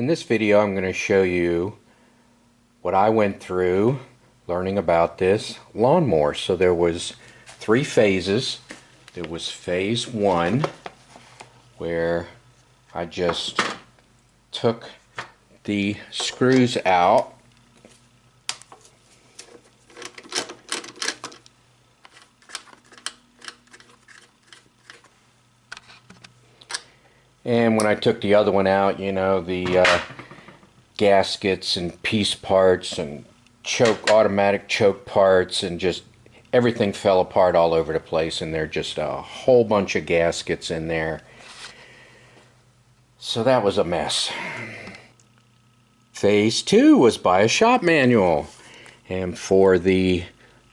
In this video I'm going to show you what I went through learning about this lawnmower. So there was 3 phases. There was phase 1 where I just took the screws out and when I took the other one out, you know, the gaskets and piece parts and automatic choke parts and just everything fell apart all over the place, and there are just a whole bunch of gaskets in there. So that was a mess. Phase 2 was buy a shop manual, and for the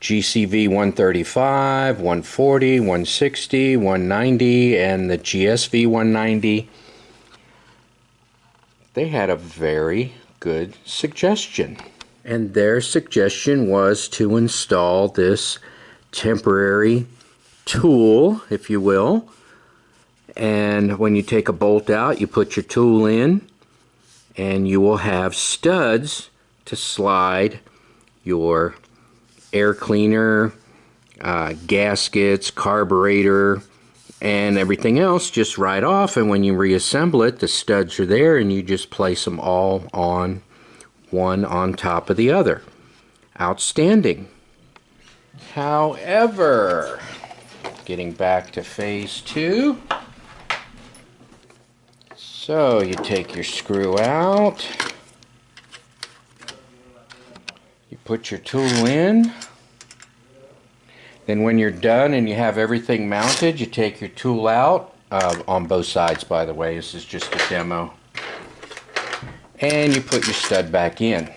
GCV 135, 140, 160, 190, and the GSV 190, they had a very good suggestion. And their suggestion was to install this temporary tool, if you will. And when you take a bolt out, you put your tool in, and you will have studs to slide your air cleaner, gaskets, carburetor, and everything else just right off. And when you reassemble it, the studs are there, and you just place them all on one on top of the other. Outstanding. However, getting back to phase 2, so you take your screw out, you put your tool in, then when you're done and you have everything mounted, you take your tool out, on both sides by the way, this is just a demo, and you put your stud back in.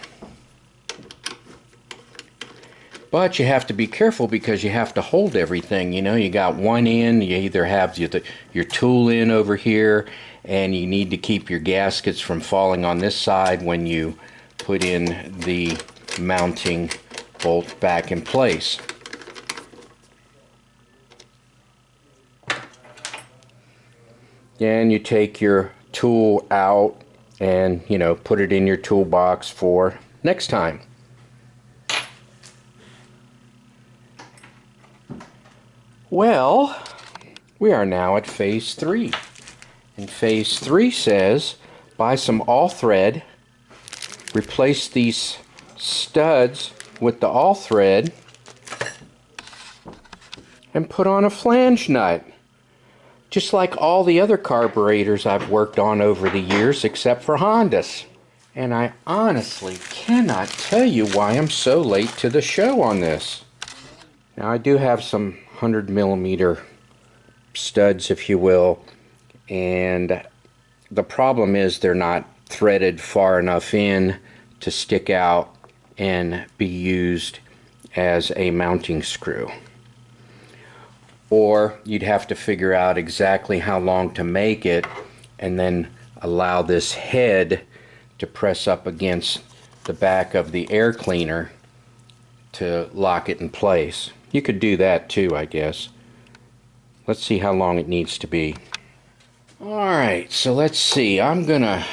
But you have to be careful because you have to hold everything. You know, you got one end, you either have your tool in over here, and you need to keep your gaskets from falling on this side when you put in the mounting bolt back in place. Then you take your tool out and, you know, put it in your toolbox for next time. Well, we are now at phase 3. And phase 3 says buy some all thread, replace these studs with the all thread, and put on a flange nut. Just like all the other carburetors I've worked on over the years, except for Hondas. And I honestly cannot tell you why I'm so late to the show on this. Now I do have some 100mm studs, if you will, and the problem is they're not threaded far enough in to stick out and be used as a mounting screw. Or you'd have to figure out exactly how long to make it and then allow this head to press up against the back of the air cleaner to lock it in place. You could do that too, I guess. Let's see how long it needs to be. Alright, so let's see. I'm gonna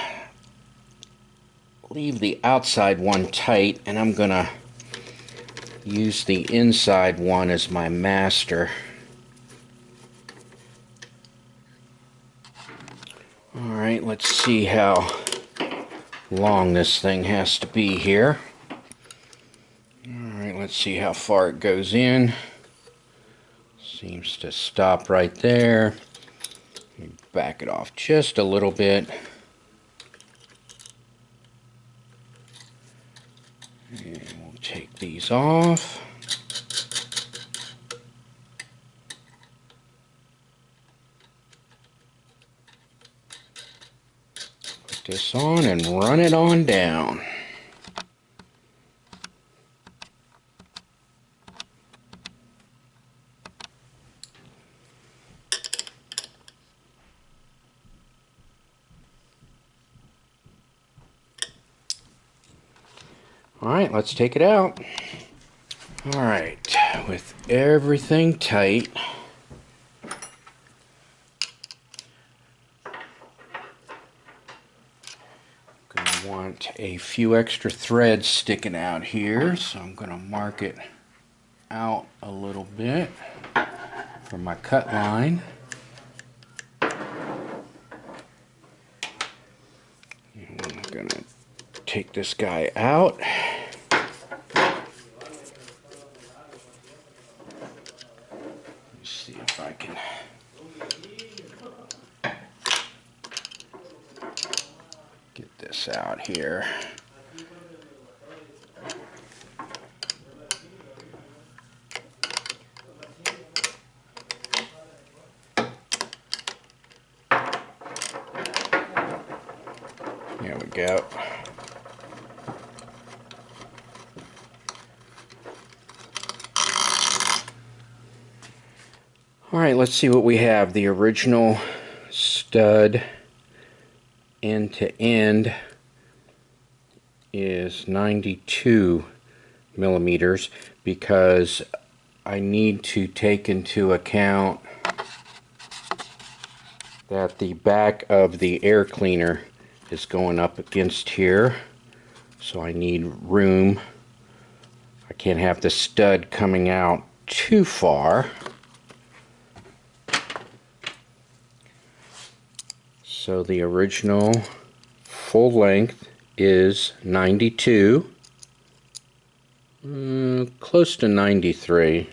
leave the outside one tight, and I'm gonna use the inside one as my master. Alright, let's see how long this thing has to be here. Alright, let's see how far it goes in. Seems to stop right there. Let me back it off just a little bit. And we'll take these off. Put this on and run it on down. Alright, let's take it out. Alright, with everything tight, got a few extra threads sticking out here, so I'm going to mark it out a little bit for my cut line. And I'm going to take this guy out. Let's see if I can get this out here. There we go. Alright, let's see what we have. The original stud end to end is 92 millimeters because I need to take into account that the back of the air cleaner is going up against here, so I need room. I can't have the stud coming out too far. So the original full length is 92, close to 93.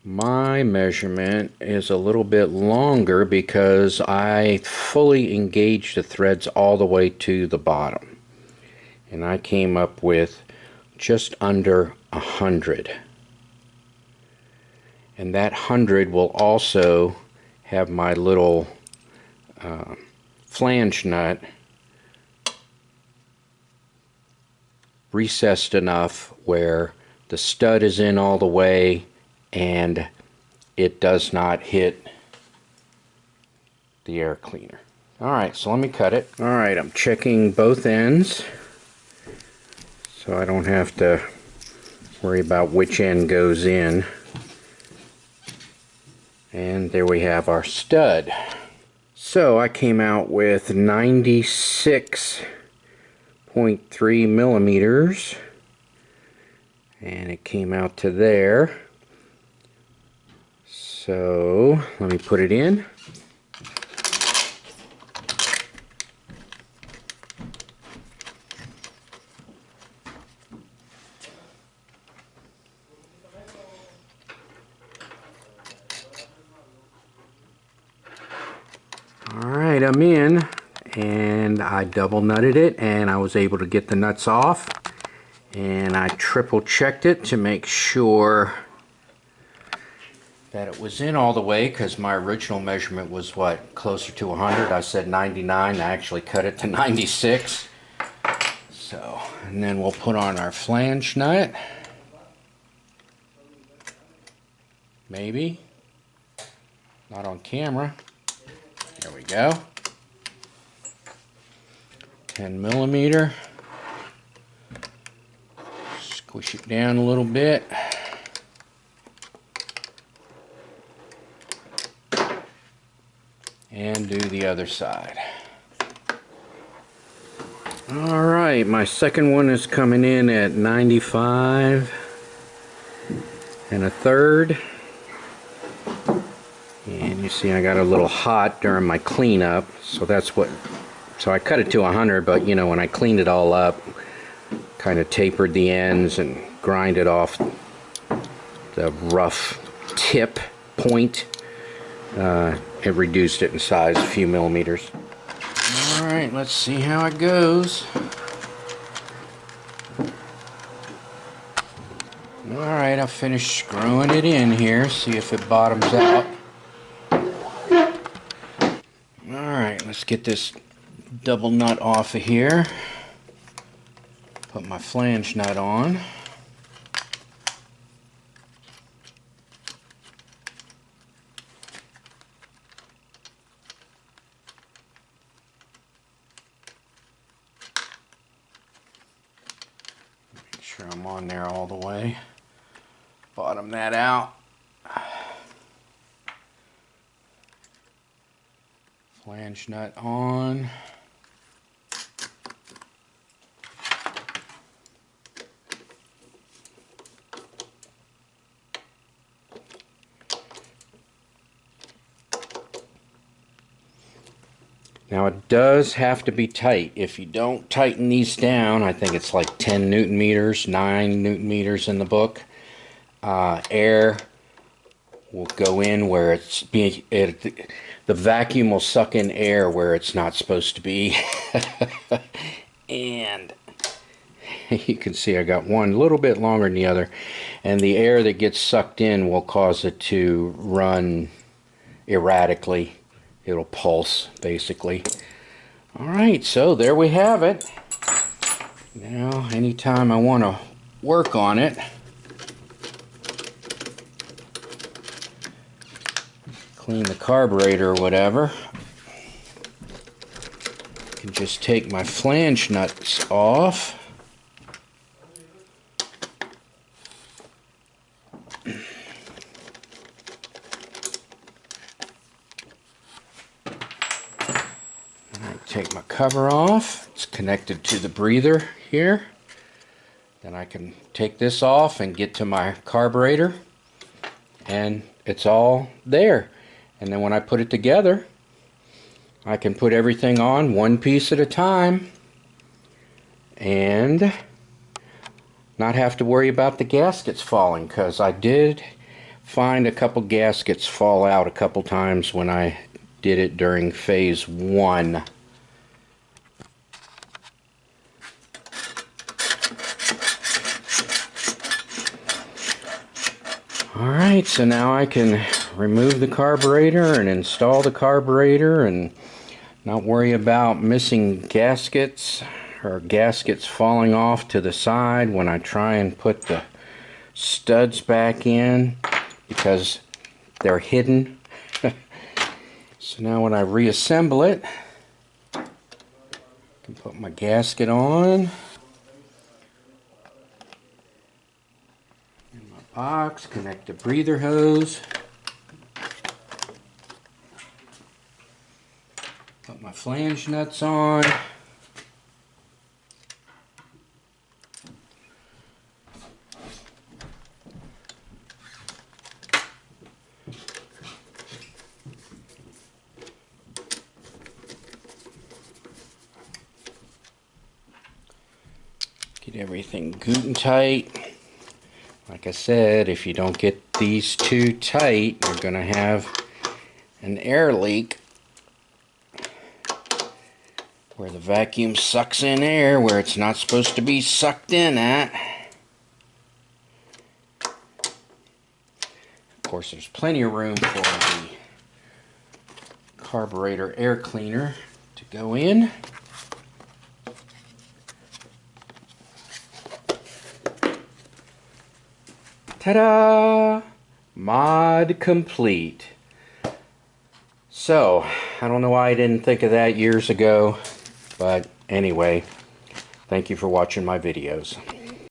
My measurement is a little bit longer because I fully engaged the threads all the way to the bottom, and I came up with just under 100. And that 100 will also have my little flange nut recessed enough where the stud is in all the way and it does not hit the air cleaner. Alright, so let me cut it. Alright, I'm checking both ends so I don't have to worry about which end goes in. And there we have our stud. So I came out with 96.3 millimeters, and it came out to there. So let me put it in. Alright, I'm in, and I double nutted it, and I was able to get the nuts off, and I triple checked it to make sure that it was in all the way, because my original measurement was what, closer to 100. I said 99. I actually cut it to 96. So, and then we'll put on our flange nut. Maybe. Not on camera. There we go. 10 millimeter. Squish it down a little bit. And do the other side. Alright, my second one is coming in at 95 1/3. And you see I got a little hot during my cleanup, so that's what, so I cut it to 100, but you know, when I cleaned it all up, kind of tapered the ends and grinded off the rough tip point, it reduced it in size a few millimeters. Alright, let's see how it goes. Alright, I'll finish screwing it in here, see if it bottoms out. Alright, let's get this double nut off of here. Put my flange nut on. Make sure I'm on there all the way. Bottom that out. Flange nut on. Now it does have to be tight. If you don't tighten these down, I think it's like 10 Newton meters, 9 Newton meters in the book, air will go in where the vacuum will suck in air where it's not supposed to be. And you can see I got one a little bit longer than the other, and the air that gets sucked in will cause it to run erratically. It'll pulse, basically. Alright, so there we have it. Now, anytime I want to work on it, clean the carburetor or whatever, I can just take my flange nuts off. Take my cover off. It's connected to the breather here. Then I can take this off and get to my carburetor, and it's all there. And then when I put it together, I can put everything on one piece at a time and not have to worry about the gaskets falling, because I did find a couple gaskets fall out a couple times when I did it during phase 1. Alright, so now I can remove the carburetor and install the carburetor and not worry about missing gaskets or gaskets falling off to the side when I try and put the studs back in, because they're hidden. So now when I reassemble it, I can put my gasket on. Box, connect the breather hose, put my flange nuts on, get everything good and tight. Like I said, if you don't get these two tight, you're going to have an air leak where the vacuum sucks in air where it's not supposed to be sucked in at. Of course, there's plenty of room for the carburetor air cleaner to go in. Ta-da! Mod complete. So, I don't know why I didn't think of that years ago, but anyway, thank you for watching my videos.